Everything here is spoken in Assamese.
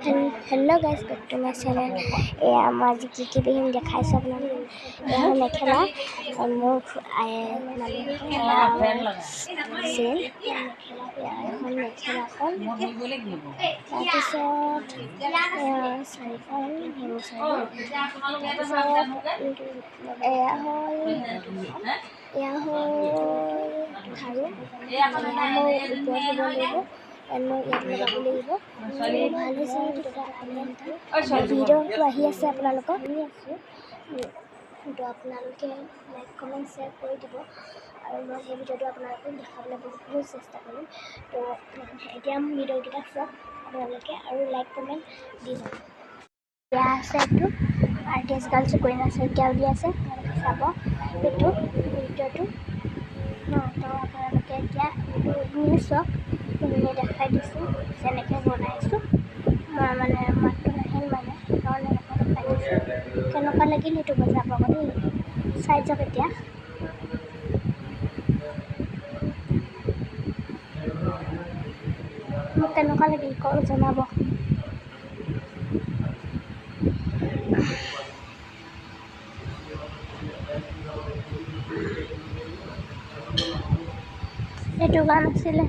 hello guys back to my channel मैं की पिंधिम देखाइছোঁ আপোনালোকক এয়া মেখেলা মোৰ চেল এখন মেখেলাখন তাৰপিছত চাৰিখন সৰু এয়া হ'ল খাৰু মই ওপৰত দিব লাগিব মই ইয়াত লগাব লাগিব ভাল হৈছে ভিডিঅ'টো আহি আছে আপোনালোকক তো আপোনালোকে লাইক কমেণ্ট শ্বেয়াৰ কৰি দিব আৰু মই সেই ভিডিঅ'টো আপোনালোকক দেখাবলৈ বহুত চেষ্টা কৰিম তো এতিয়া ভিডিঅ'কেইটা চাওক আপোনালোকে আৰু লাইক কমেণ্ট দি যাব এয়া আছে এইটো আৰ্টিষ্ট গাৰ্ল সুকন্যা শইকীয়া বুলি আছে চাব এইটো ভিডিঅ'টো তো আপোনালোকে এতিয়া এইটো চাওক দেখাই দিছোঁ যেনেকৈ বনাইছোঁ মই মানে মাতটো নাহিল মানে সেইকাৰণে এনেকৈ দেখাই দিছোঁ কেনেকুৱা লাগিল সেইটো বজাব আকৌ দেই চাই যাওক এতিয়া মোক কেনেকুৱা লাগিল কল জনাব এইটো গান আছিলে